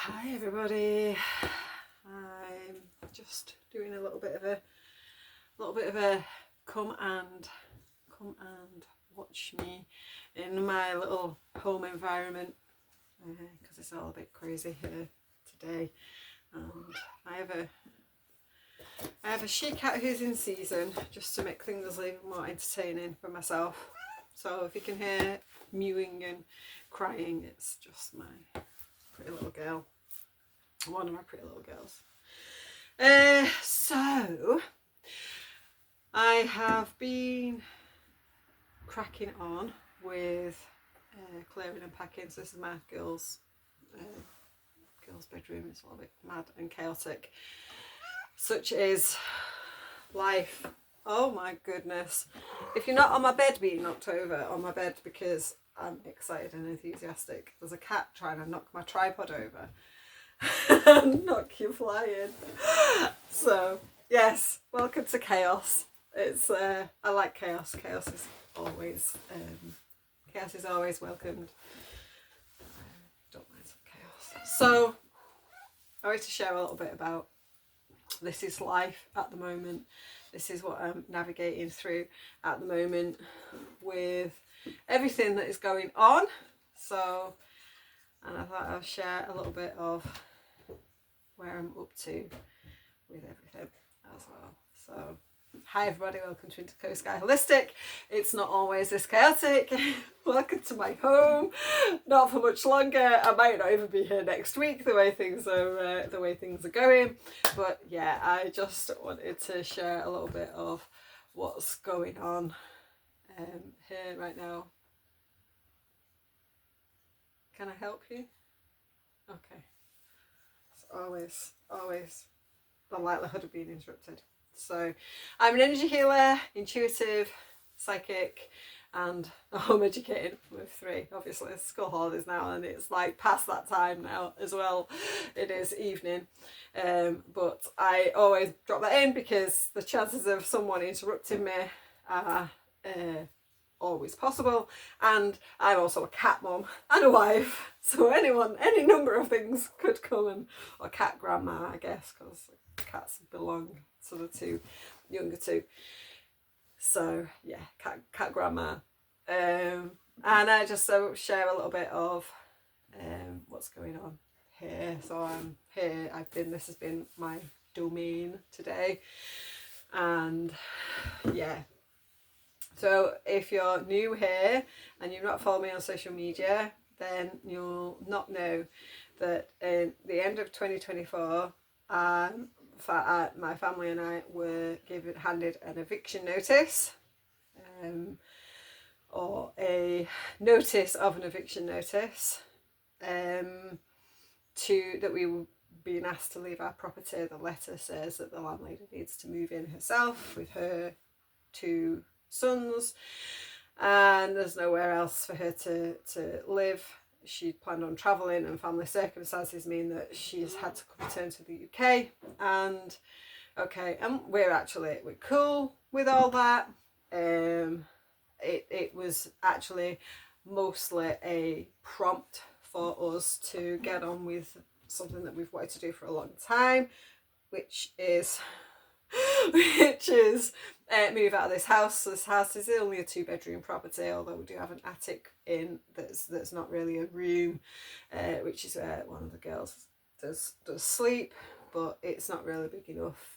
Hi everybody. I'm just doing a little bit of a come and watch me in my little home environment because it's all a bit crazy here today. And I have a she cat who's in season just to make things even more entertaining for myself. So if you can hear mewing and crying, it's just my pretty little girl. One of my pretty little girls. So I have been cracking on with clearing and packing. So this is my girls' bedroom. It's all a bit mad and chaotic. Such is life. Oh my goodness. If you're not on my bed being knocked over, on my bed because I'm excited and enthusiastic, there's a cat trying to knock my tripod over. Knock you flying. So yes, welcome to chaos. It's I like chaos. Chaos is always welcomed. Don't mind some chaos. So I wanted to share a little bit about this is life at the moment. This is what I'm navigating through at the moment with everything that is going on. So, and I thought I'll share a little bit of where I'm up to with everything as well. So hi everybody, welcome to Into Coast Sky Holistic. It's not always this chaotic. Welcome to my home. Not for much longer. I might not even be here next week the way things are going. But yeah, I just wanted to share a little bit of what's going on here right now. Can I help you? Okay. Always the likelihood of being interrupted. So I'm an energy healer, intuitive, psychic, and home educating with 3. Obviously it's school holidays now and it's like past that time now as well. It is evening, but I always drop that in because the chances of someone interrupting me are always possible. And I'm also a cat mum and a wife, so any number of things could come, and or cat grandma, I guess, because cats belong to the younger two. So yeah, cat grandma. And I just share a little bit of what's going on here. So I'm here. This has been my domain today, and yeah. So if you're new here and you've not followed me on social media, then you'll not know that in the end of 2024, my family and I were handed an eviction notice, or a notice of an eviction notice, that we were being asked to leave our property. The letter says that the landlady needs to move in herself with her 2 sons, and there's nowhere else for her to live. She planned on travelling, and family circumstances mean that she's had to return to the UK. And okay, and we're cool with all that. It was actually mostly a prompt for us to get on with something that we've wanted to do for a long time, which is move out of this house. So this house is only a 2-bedroom property, although we do have an attic in that's not really a room, which is where one of the girls does sleep, but it's not really big enough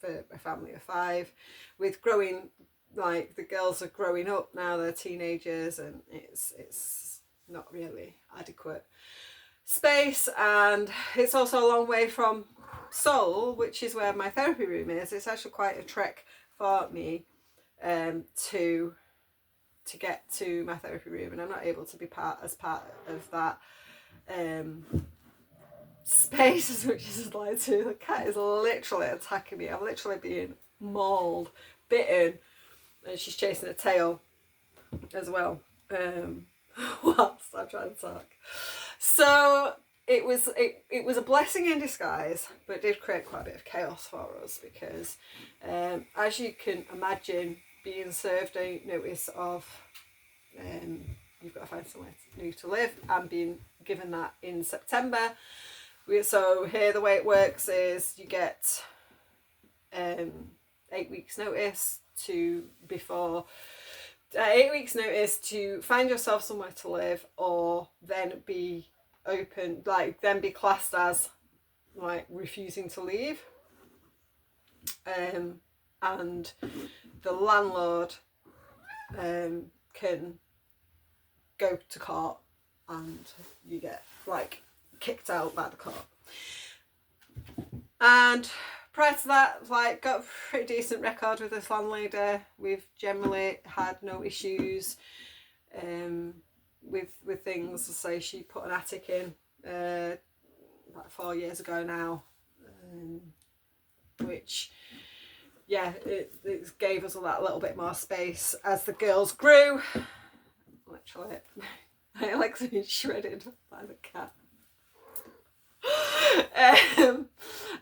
for a family of 5. With growing, like, the girls are growing up now, they're teenagers, and it's not really adequate space, and it's also a long way from Seoul, which is where my therapy room is. It's actually quite a trek for me to get to my therapy room, and I'm not able to be part of that space as much as I'd like to. The cat is literally attacking me. I'm literally being mauled, bitten, and she's chasing a tail as well whilst I'm trying to talk. So it was a blessing in disguise, but it did create quite a bit of chaos for us because, as you can imagine, being served a notice of you've got to find somewhere new to live, and being given that in September. So here the way it works is you get 8 weeks notice to 8 weeks notice to find yourself somewhere to live, or then be open, like then be classed as like refusing to leave, and the landlord can go to court and you get like kicked out by the court. And prior to that, like, got a pretty decent record with this landlady. We've generally had no issues with things. So she put an attic in like 4 years ago now, which, yeah, it gave us that little bit more space as the girls grew. Literally, my legs are being shredded by the cat.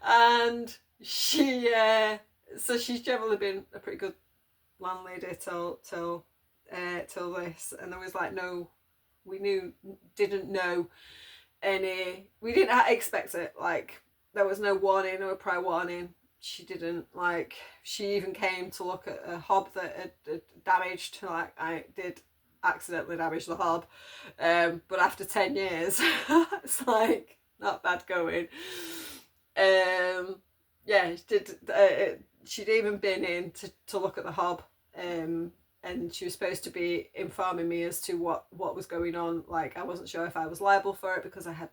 And she, so she's generally been a pretty good landlady till this, and there was like we didn't expect it. Like, there was no warning, no prior warning. She didn't, like, she even came to look at a hob that had damaged. Like, I did accidentally damage the hob, but after 10 years, it's like not bad going. Yeah, she'd even been in to look at the hob, and she was supposed to be informing me as to what was going on. Like, I wasn't sure if I was liable for it because I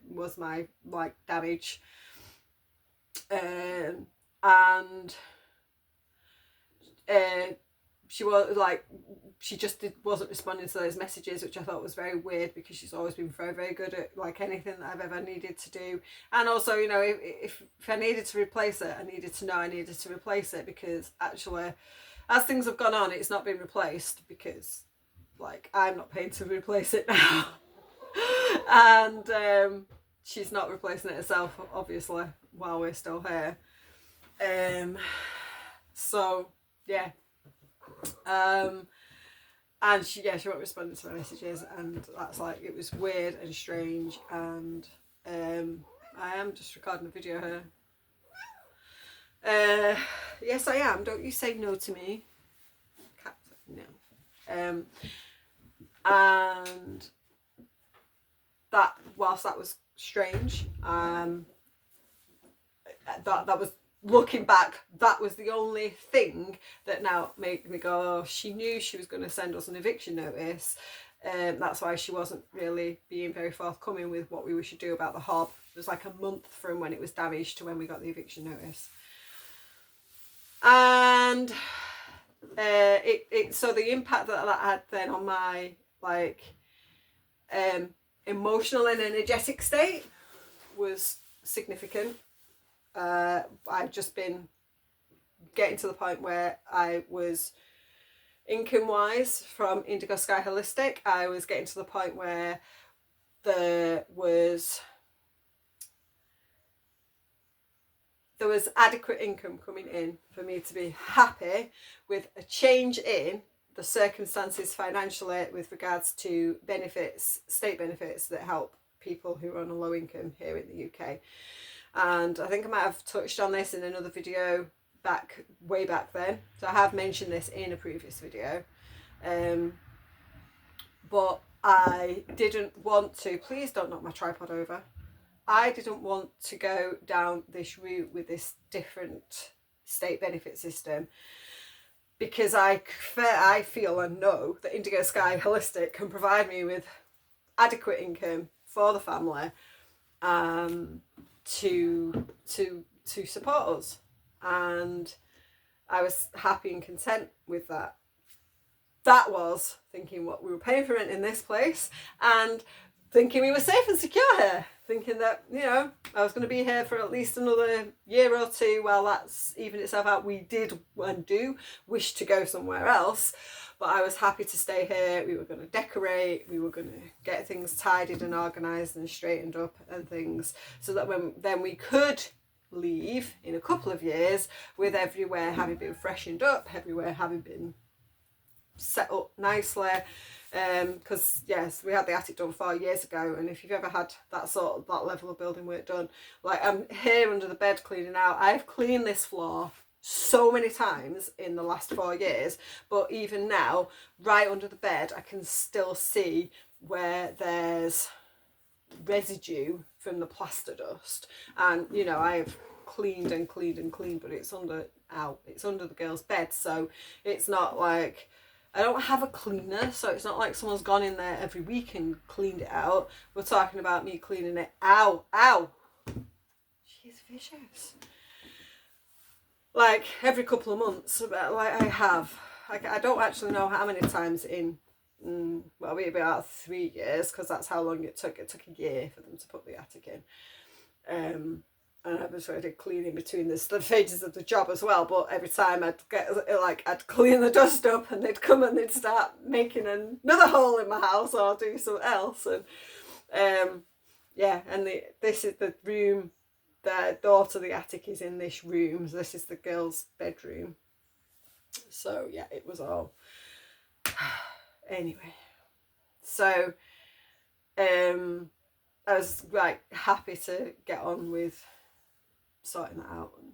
was my like damage, and she was like, she just wasn't responding to those messages, which I thought was very weird, because she's always been very, very good at like anything that I've ever needed to do. And also, you know, if I needed to replace it, I needed to know I needed to replace it, because actually, as things have gone on, it's not been replaced because, like, I'm not paying to replace it now. And she's not replacing it herself, obviously, while we're still here. So, yeah. And she won't respond to my messages, and that's like, it was weird and strange. And I am just recording a video here. Yes, I am. Don't you say no to me. Cat, no. And that, whilst that was strange, that was, looking back, that was the only thing that now made me go, oh, she knew she was going to send us an eviction notice. That's why she wasn't really being very forthcoming with what we should do about the hob. It was like a month from when it was damaged to when we got the eviction notice. And so the impact that had then on my, like, emotional and energetic state was significant. I've just been getting to the point where I was, income wise, from Indigo Sky Holistic, I was getting to the point where there was adequate income coming in for me to be happy with a change in the circumstances financially with regards to benefits, state benefits that help people who are on a low income here in the UK. And I think I might have touched on this in another video way back then. So I have mentioned this in a previous video. But I didn't want to, please don't knock my tripod over. I didn't want to go down this route with this different state benefit system, because I feel and know that Indigo Sky Holistic can provide me with adequate income for the family, to support us, and I was happy and content with that. That was thinking what we were paying for rent in this place, and thinking we were safe and secure here, thinking that, you know, I was going to be here for at least another year or two while that's evened itself out. We did and do wish to go somewhere else, but I was happy to stay here. We were going to decorate, we were going to get things tidied and organised and straightened up and things, so that then we could leave in a couple of years with everywhere having been freshened up, everywhere having been set up nicely. Because yes, we had the attic done 4 years ago, and if you've ever had that level of building work done, like I'm here under the bed cleaning out. I've cleaned this floor so many times in the last 4 years, but even now, right under the bed, I can still see where there's residue from the plaster dust. And you know, I've cleaned and cleaned and cleaned, but it's under the girl's bed, so it's not like I don't have a cleaner, so it's not like someone's gone in there every week and cleaned it out. We're talking about me cleaning it. Ow, she's vicious. Like every couple of months, like I don't actually know how many times in well, it'll be about 3 years, because that's how long it took. It took a year for them to put the attic in. And I was sort of cleaning between the phases of the job as well, but every time I'd clean the dust up, and they'd come and they'd start making another hole in my house or do something else. And yeah, and this is the room. The door to the attic is in this room. So this is the girls' bedroom. So yeah, it was all anyway. So I was like happy to get on with sorting that out, and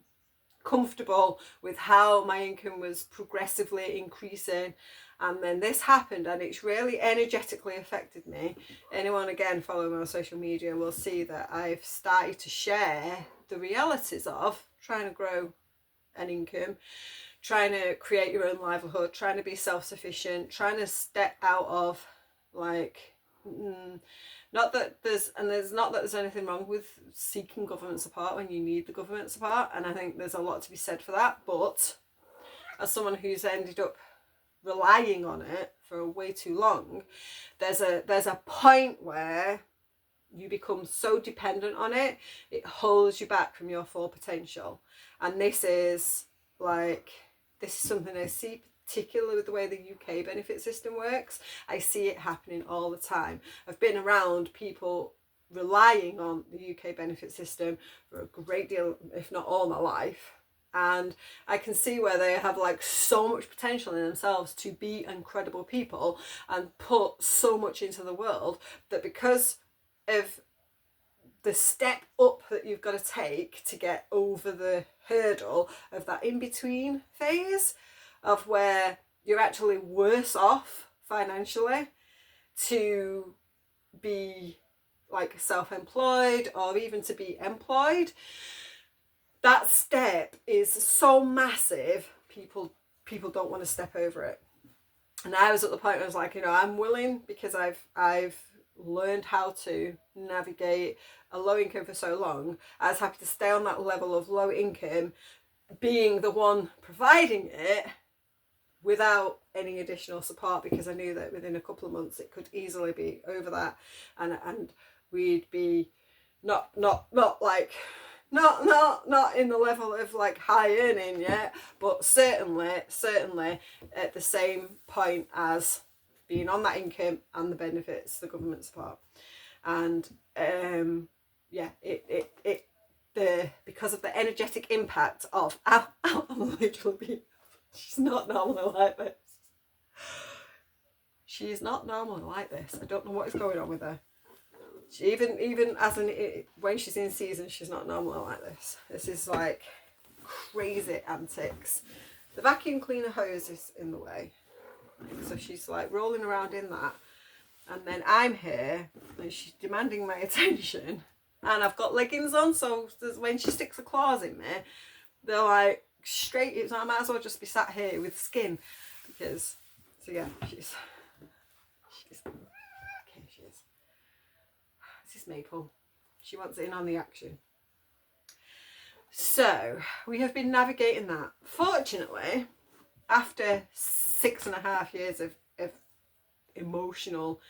comfortable with how my income was progressively increasing. And then this happened, and it's really energetically affected me. Anyone again following me on social media will see that I've started to share the realities of trying to grow an income, trying to create your own livelihood, trying to be self-sufficient, trying to step out of like not that there's anything wrong with seeking government support when you need the government support, and I think there's a lot to be said for that. But as someone who's ended up relying on it for way too long, there's a point where you become so dependent on it, it holds you back from your full potential. And this is something I see, particularly with the way the UK benefit system works. I see it happening all the time. I've been around people relying on the UK benefit system for a great deal, if not all my life. And I can see where they have like so much potential in themselves to be incredible people and put so much into the world, that because of the step up that you've got to take to get over the hurdle of that in-between phase of where you're actually worse off financially to be like self-employed or even to be employed, that step is so massive, people don't want to step over it. And I was at the point where I was like, you know, I'm willing, because I've learned how to navigate a low income for so long. I was happy to stay on that level of low income, being the one providing it without any additional support, because I knew that within a couple of months it could easily be over that, and we'd be not in the level of like high earning yet, but certainly at the same point as being on that income and the benefits, the government support. And because of the energetic impact of I'm literally she's not normally like this. She's not normally like this. I don't know what is going on with her. She, even as when she's in season, she's not normally like this. This is like crazy antics. The vacuum cleaner hose is in the way, so she's like rolling around in that, and then I'm here and she's demanding my attention, and I've got leggings on, so when she sticks her claws in me, they're like straight. So I might as well just be sat here with skin, because so yeah, she's okay. She is. This is Maple. She wants in on the action. So we have been navigating that. Fortunately, after 6.5 years of emotional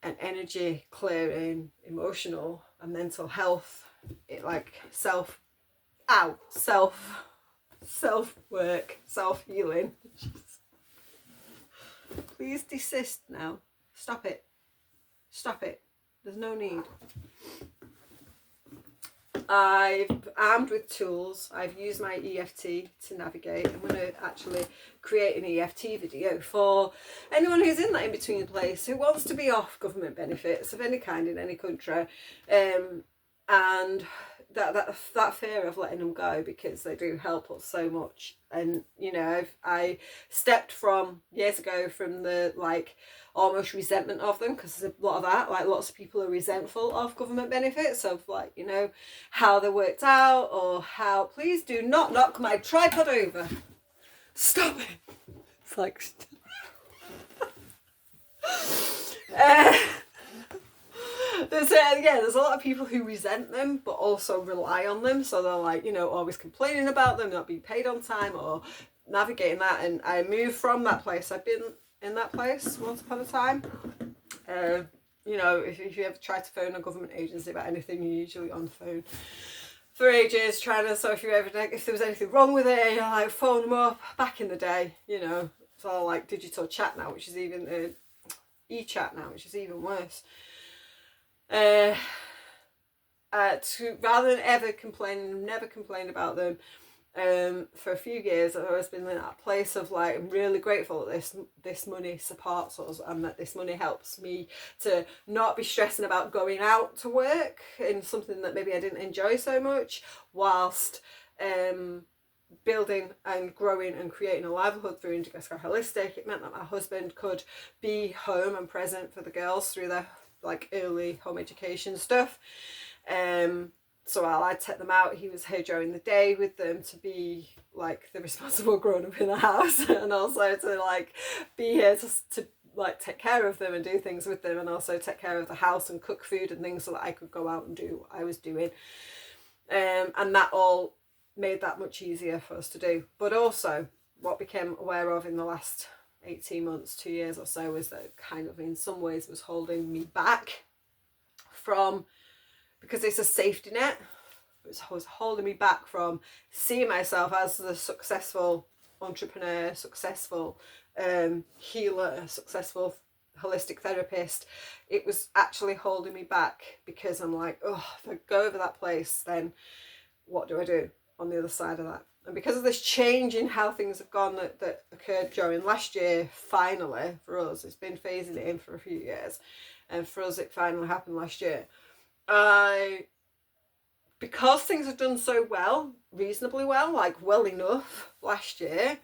and energy clearing, emotional and mental health, self work, self healing. Please desist now. Stop it. There's no need. I've armed with tools. I've used my EFT to navigate. I'm going to actually create an EFT video for anyone who's in that in-between place, who wants to be off government benefits of any kind in any country, and that fear of letting them go, because they do help us so much. And you know, I stepped from years ago from the like almost resentment of them, because there's a lot of that, like lots of people are resentful of government benefits, of like, you know, how they worked out, or how, please do not knock my tripod over, stop it, it's like there's a lot of people who resent them but also rely on them, so they're like, you know, always complaining about them not being paid on time or navigating that. And I moved from that place. I've been in that place once upon a time. You know, if you ever try to phone a government agency about anything, you're usually on the phone for ages trying to, so if there was anything wrong with it, you know, like phone them up. Back in the day, you know, it's all like digital chat now, which is even e-chat now, which is even worse. Rather than ever complaining, never complained about them, for a few years I've always been in that place of like, I'm really grateful that this money supports us, and that this money helps me to not be stressing about going out to work in something that maybe I didn't enjoy so much, whilst building and growing and creating a livelihood through Indigo Sky Holistic. It meant that my husband could be home and present for the girls through their like early home education stuff. So while I'd take them out, he was here during the day with them to be like the responsible grown up in the house, and also to like be here to like take care of them and do things with them, and also take care of the house and cook food and things so that I could go out and do what I was doing. And that all made that much easier for us to do. But also what became aware of in the last 18 months, 2 years or so, was that it kind of in some ways was holding me back from, because it's a safety net, it was holding me back from seeing myself as the successful entrepreneur, successful healer, successful holistic therapist. It was actually holding me back because I'm like, oh, if I go over that place, then what do I do on the other side of that? And because of this change in how things have gone that occurred during last year, finally, for us, it's been phasing it in for a few years, and for us it finally happened last year. Because things have done so well, reasonably well, like well enough last year,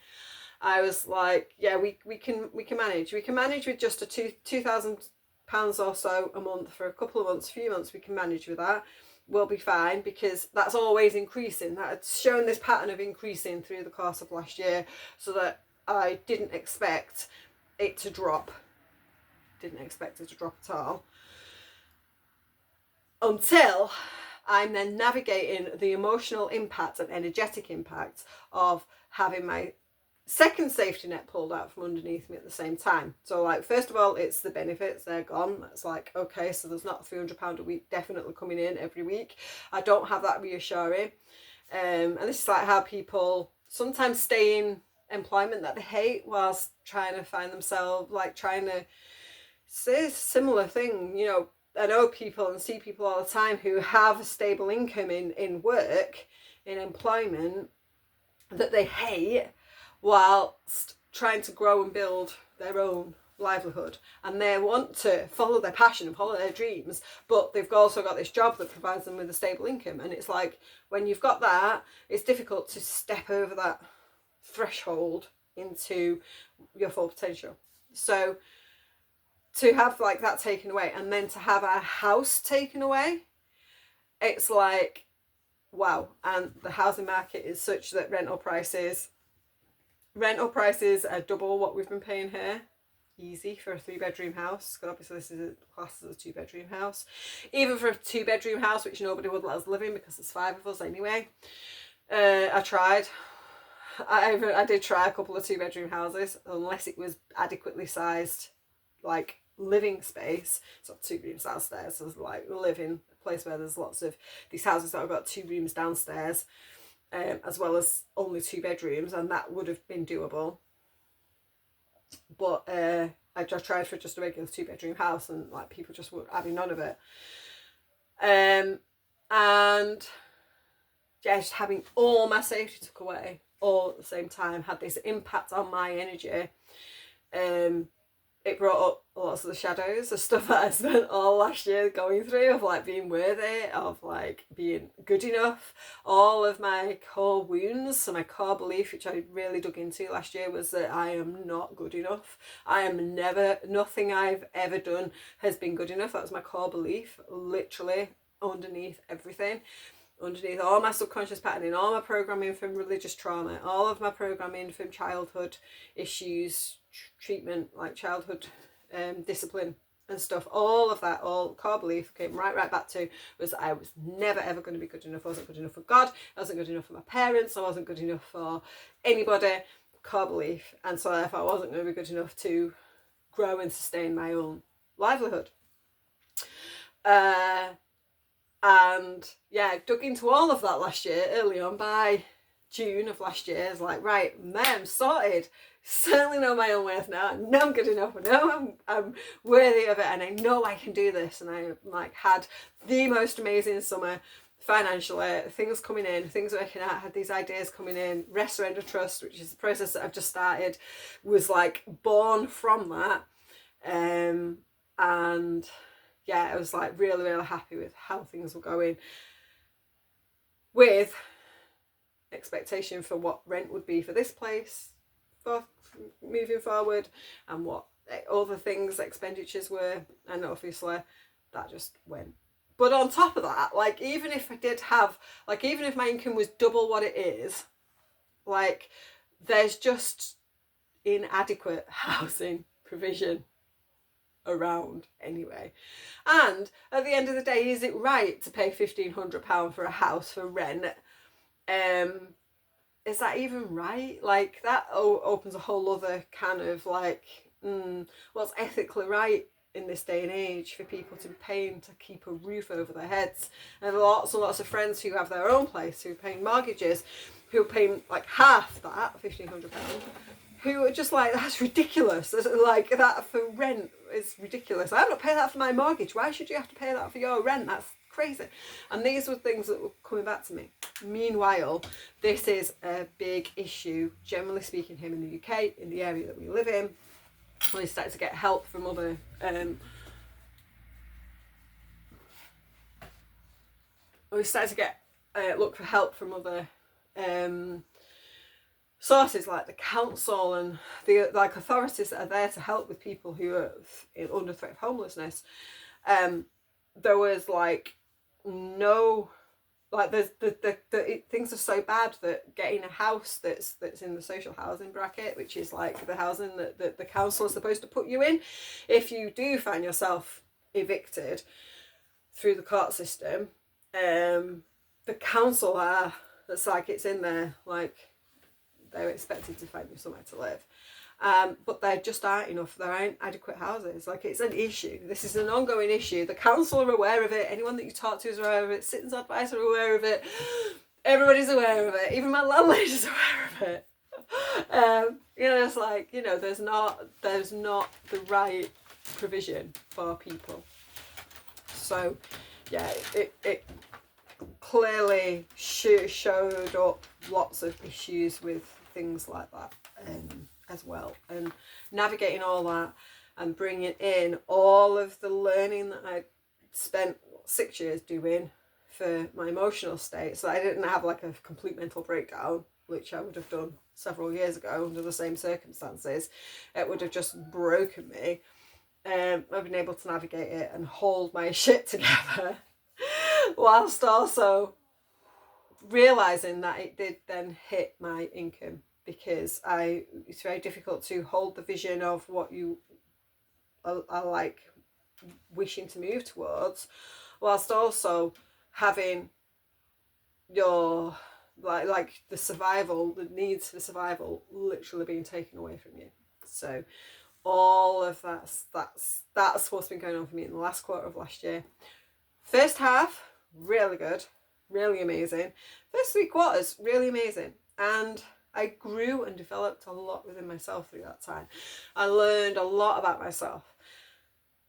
I was like, yeah, we can manage. We can manage with just a £2,000 or so a month for a couple of months, few months. We can manage with that. We'll be fine, because that's always increasing. That's shown this pattern of increasing through the course of last year, so that I didn't expect it to drop. Didn't expect it to drop at all. Until I'm then navigating the emotional impact and energetic impact of having my second safety net pulled out from underneath me at the same time. So like, first of all, it's the benefits, they're gone. That's like, okay, so there's not £300 a week definitely coming in every week. I don't have that reassuring. And this is like how people sometimes stay in employment that they hate whilst trying to find themselves, like trying to say a similar thing. You know, I know people and see people all the time who have a stable income in work, in employment that they hate, whilst trying to grow and build their own livelihood, and they want to follow their passion and follow their dreams, but they've also got this job that provides them with a stable income. And it's like, when you've got that, it's difficult to step over that threshold into your full potential. So to have like that taken away, and then to have our house taken away, it's like, wow. And the housing market is such that rental prices are double what we've been paying here, easy, for a 3-bedroom house, because obviously this is classed as a 2-bedroom house. Even for a 2-bedroom house, which nobody would let us live in because there's 5 of us anyway. I tried. I did try a couple of 2-bedroom houses, unless it was adequately sized, like living space. So 2 rooms downstairs, so like living, a place where there's lots of these houses that have got 2 rooms downstairs, as well as only 2 bedrooms, and that would have been doable. But I just tried for just a regular 2-bedroom house, and like people just were having none of it. And just having all my safety took away all at the same time had this impact on my energy. It brought up lots of the shadows of stuff that I spent all last year going through, of like being worthy, of like being good enough. All of my core wounds, so my core belief, which I really dug into last year, was that I am not good enough. Nothing I've ever done has been good enough. That was my core belief, literally underneath everything. Underneath all my subconscious patterning, all my programming from religious trauma, all of my programming from childhood issues, treatment, like childhood discipline and stuff, all of that, all core belief came right back to was I was never ever going to be good enough. I wasn't good enough for God, I wasn't good enough for my parents, I wasn't good enough for anybody. Core belief. And so if I wasn't going to be good enough to grow and sustain my own livelihood. And yeah, dug into all of that last year early on. By June of last year, I was like, right, I'm sorted. Certainly know my own worth now. I know I'm good enough. I know I'm worthy of it, and I know I can do this. And I like had the most amazing summer financially. Things coming in, things working out. Had these ideas coming in. Rest, Surrender, Trust, which is the process that I've just started, was like born from that. And yeah, I was like really happy with how things were going, with expectation for what rent would be for this place for moving forward, and what other things, expenditures were, and obviously that just went. But on top of that, like even if I did have, like even if my income was double what it is, like there's just inadequate housing provision around anyway. And at the end of the day, is it right to pay £1,500 for a house for rent? Is that even right? Like that opens a whole other kind of like, what's ethically right in this day and age for people to be paying to keep a roof over their heads? And lots and lots of friends who have their own place, who are paying mortgages, who are paying like half that, £1,500, who are just like, that's ridiculous. Like that for rent is ridiculous. I'm not paying that for my mortgage. Why should you have to pay that for your rent? That's crazy. And these were things that were coming back to me. Meanwhile, this is a big issue, generally speaking, here in the UK, in the area that we live in. We started to get help from other look for help from other sources, like the council and the like authorities that are there to help with people who are under threat of homelessness. There was like no, like things are so bad that getting a house that's in the social housing bracket, which is like the housing that the council is supposed to put you in, if you do find yourself evicted through the court system, the council that's like, it's in there, like they're expected to find you somewhere to live. But there just aren't enough, there aren't adequate houses. Like it's an issue. This is an ongoing issue. The council are aware of it. Anyone that you talk to is aware of it. Citizens advice are aware of it. Everybody's aware of it. Even my landlady's aware of it. It's like, there's not the right provision for people. So yeah, it clearly showed up lots of issues with things like that as well, and navigating all that and bringing in all of the learning that I spent 6 years doing for my emotional state, so I didn't have like a complete mental breakdown, which I would have done several years ago under the same circumstances. It would have just broken me. I've been able to navigate it and hold my shit together whilst also realising that it did then hit my income, because it's very difficult to hold the vision of what you are like wishing to move towards, whilst also having your like the needs for survival literally being taken away from you. So all of that's what's been going on for me in the last quarter of last year. First half, really good, really amazing. First 3 quarters, really amazing. And I grew and developed a lot within myself through that time. I learned a lot about myself.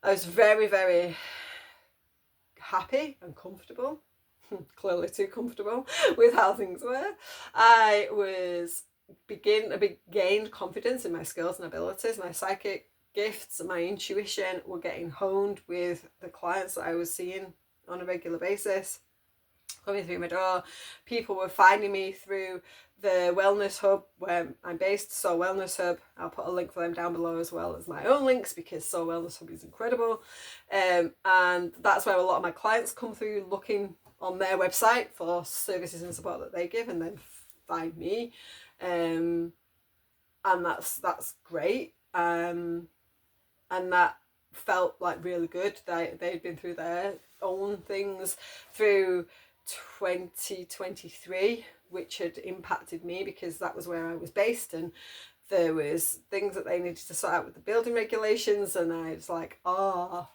I was very, very happy and comfortable clearly too comfortable with how things were. I gained confidence in my skills and abilities, my psychic gifts, my intuition were getting honed with the clients that I was seeing on a regular basis coming through my door. People were finding me through the Wellness Hub where I'm based, Soul Wellness Hub. I'll put a link for them down below as well as my own links because Soul Wellness Hub is incredible. And that's where a lot of my clients come through looking on their website for services and support that they give and then find me. And that's great. And that felt like really good. They'd been through their own things through 2023, which had impacted me because that was where I was based, and there was things that they needed to sort out with the building regulations, and I was like, my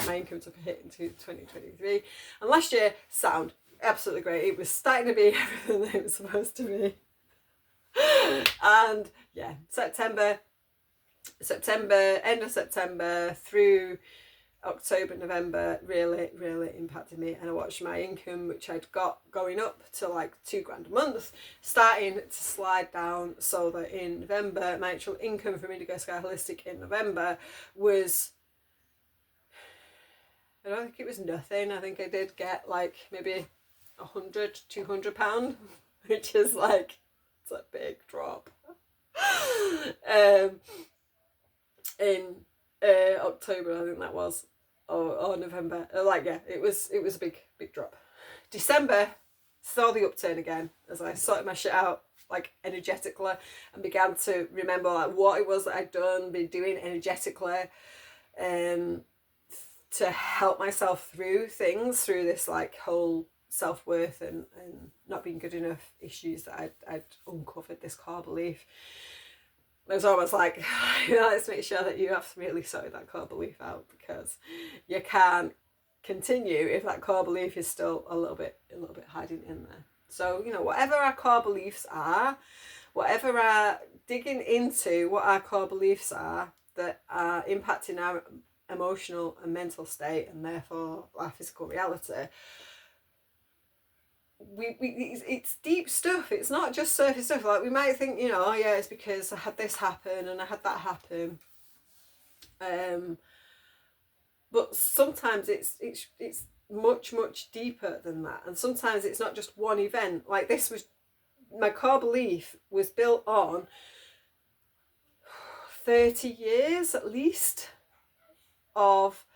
income took a hit into 2023, and last year sound absolutely great. It was starting to be everything that it was supposed to be. And yeah, September, end of September through October, November really impacted me, and I watched my income, which I'd got going up to like £2,000 a month, starting to slide down, so that in November my actual income from Indigo Sky Holistic in November was, I don't think it was nothing. I think I did get like maybe £100-200, which is like, it's a big drop. In October, I think that was, or November, like, yeah, it was a big drop. December saw the upturn again as I sorted my shit out like energetically and began to remember like what it was that I'd been doing energetically, to help myself through this like whole self-worth and not being good enough issues that I'd uncovered, this core belief. It was almost like, let's make sure that you have to really sort that core belief out, because you can't continue if that core belief is still a little bit hiding in there. So, whatever our core beliefs are, whatever our digging into what our core beliefs are that are impacting our emotional and mental state and therefore our physical reality, it's deep stuff. It's not just surface stuff. Like, we might think, oh yeah, it's because I had this happen and I had that happen, but sometimes it's much deeper than that, and sometimes it's not just one event. Like, this was, my core belief was built on 30 years at least of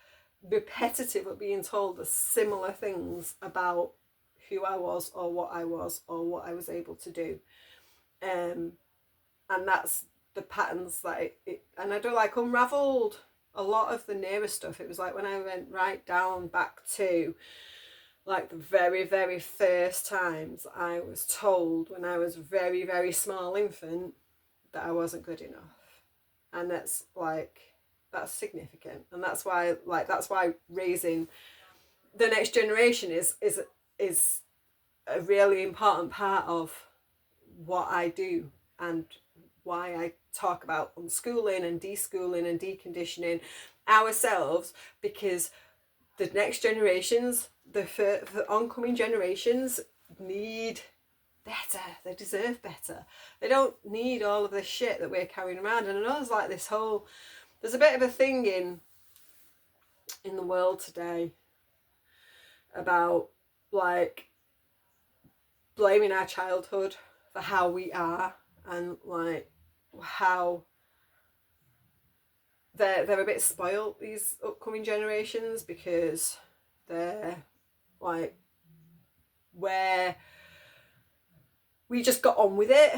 repetitive of being told the similar things about who I was or what I was able to do, and that's the patterns that and I unraveled a lot of the nearer stuff. It was like when I went right down back to like the very first times I was told when I was a very small infant that I wasn't good enough, and that's significant, and that's why raising the next generation is a really important part of what I do and why I talk about unschooling and deschooling and deconditioning ourselves, because the next generations, the oncoming generations need better. They deserve better. They don't need all of this shit that we're carrying around. And I know there's a bit of a thing in the world today about like blaming our childhood for how we are, and like how they're a bit spoiled, these upcoming generations, because they're like where we just got on with it.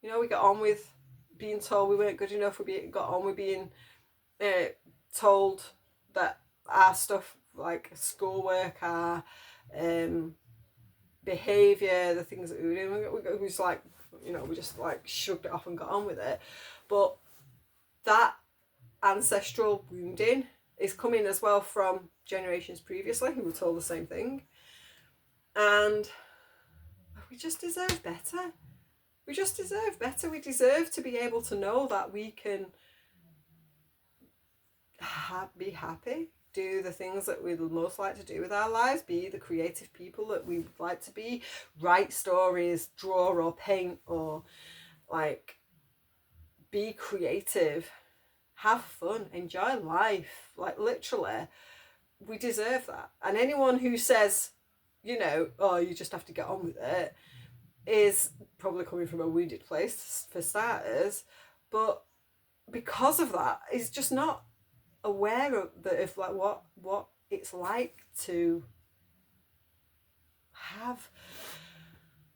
We got on with being told we weren't good enough. We got on with being told that our stuff, like schoolwork, our behaviour, the things that we were doing, we just like, we just like shrugged it off and got on with it. But that ancestral wounding is coming as well from generations previously who were told the same thing, and we just deserve better. We deserve to be able to know that we can be happy, do the things that we'd most like to do with our lives, be the creative people that we would like to be, write stories, draw or paint, or like be creative, have fun, enjoy life. Like literally, we deserve that. And anyone who says, you know, oh, you just have to get on with it, is probably coming from a wounded place for starters, but because of that, is just not aware of like what it's like to have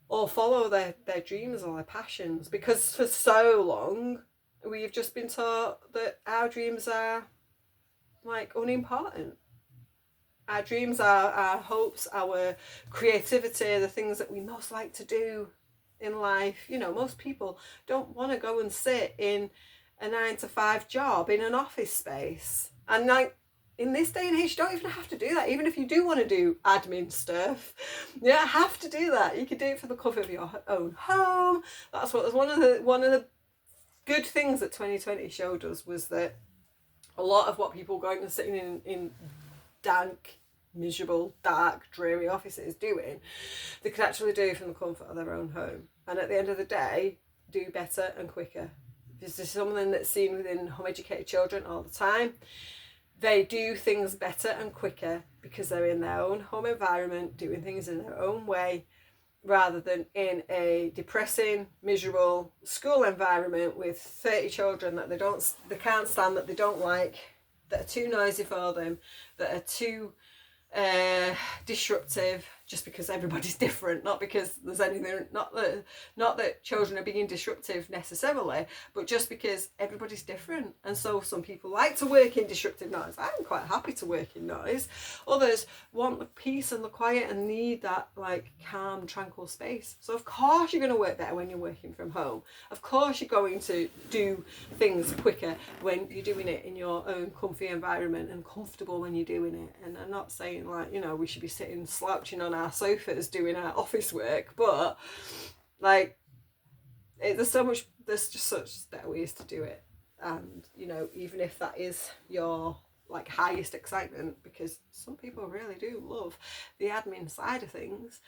or follow their dreams or their passions, because for so long we've just been taught that our dreams are like unimportant. Our dreams are our hopes, our creativity, the things that we most like to do in life. You know, most people don't want to go and sit in a 9-to-5 job in an office space. And like in this day and age, you don't even have to do that. Even if you do want to do admin stuff, you don't have to do that. You can do it for the comfort of your own home. That's what was one of the good things that 2020 showed us, was that a lot of what people going and sitting in dank, miserable, dark, dreary offices doing, they could actually do from the comfort of their own home. And at the end of the day, do better and quicker. This is something that's seen within home educated children all the time. They do things better and quicker because they're in their own home environment, doing things in their own way, rather than in a depressing, miserable school environment with 30 children that they can't stand, that they don't like, that are too noisy for them, that are too disruptive, just because everybody's different, not because there's anything, not that children are being disruptive necessarily, but just because everybody's different. And so some people like to work in disruptive noise. I'm quite happy to work in noise. Others want the peace and the quiet and need that like calm, tranquil space. So of course you're going to work better when you're working from home. Of course you're going to do things quicker when you're doing it in your own comfy environment and comfortable when you're doing it. And I'm not saying like, you know, we should be sitting slouching on our sofas doing our office work, but like there's just such better ways to do it. And you know, even if that is your like highest excitement, because some people really do love the admin side of things,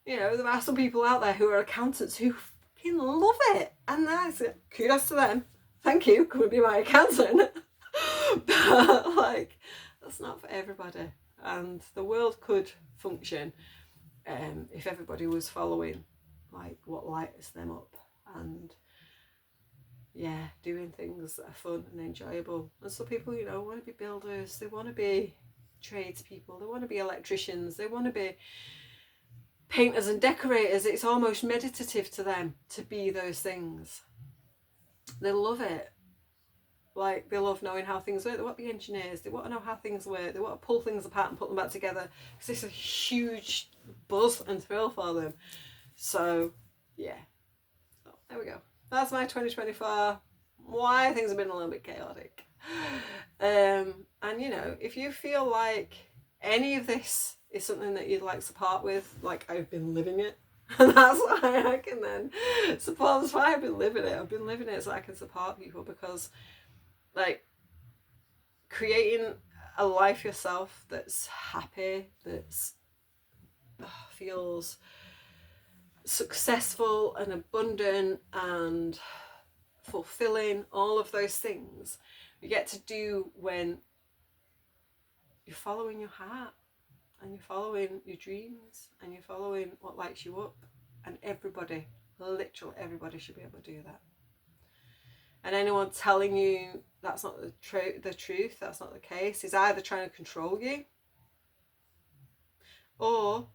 you know, there are some people out there who are accountants who fucking love it, and that's it. Kudos to them. Thank you, come and be my accountant. But like, that's not for everybody. And the world could function if everybody was following like what lights them up, and yeah, doing things that are fun and enjoyable. And some people, you know, want to be builders, they want to be tradespeople, they want to be electricians, they want to be painters and decorators. It's almost meditative to them to be those things. They love it. Like, they love knowing how things work. They want to be engineers. They want to know how things work. They want to pull things apart and put them back together, because it's a huge buzz and thrill for them. So, yeah. So, there we go. That's my 2024. Why things have been a little bit chaotic. And, you know, if you feel like any of this is something that you'd like support with, like I've been living it, and that's why I can then support. That's why I've been living it. I've been living it so I can support people, because like creating a life yourself that's happy, that's feels successful and abundant and fulfilling, all of those things you get to do when you're following your heart and you're following your dreams and you're following what lights you up. And everybody, literally everybody, should be able to do that. And anyone telling you that's not the truth, that's not the case, is either trying to control you or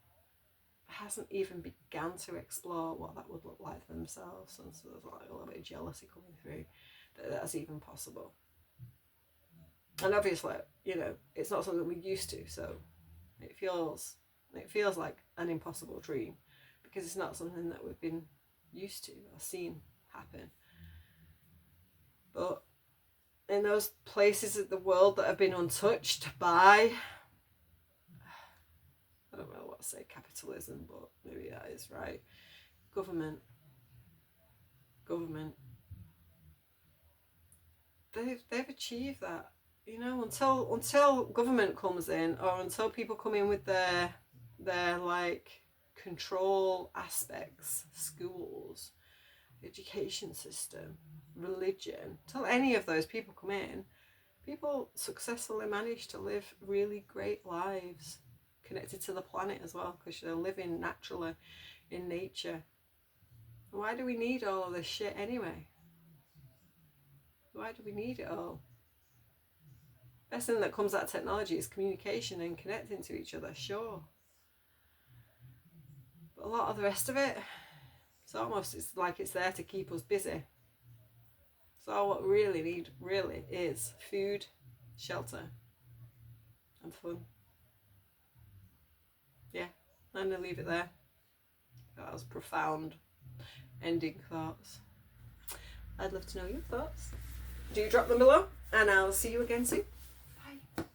hasn't even begun to explore what that would look like for themselves. And so there's like a little bit of jealousy coming through that that's even possible. And obviously, you know, it's not something we're used to, so it feels like an impossible dream, because it's not something that we've been used to or seen happen. But in those places of the world that have been untouched by, I don't know what to say, capitalism, but maybe that is right, government, they've achieved that. you know, until government comes in, or until people come in with their like control aspects, schools, education system, religion, till any of those people come in, people successfully manage to live really great lives connected to the planet as well, because they're living naturally in nature. Why do we need all of this shit anyway? Why do we need it all? Best thing that comes out of technology is communication and connecting to each other, sure. But a lot of the rest of it, it's like it's there to keep us busy. So what we really need really is food, shelter, and fun. Yeah, I'm going to leave it there. That was profound ending thoughts. I'd love to know your thoughts. Do drop them below, and I'll see you again soon.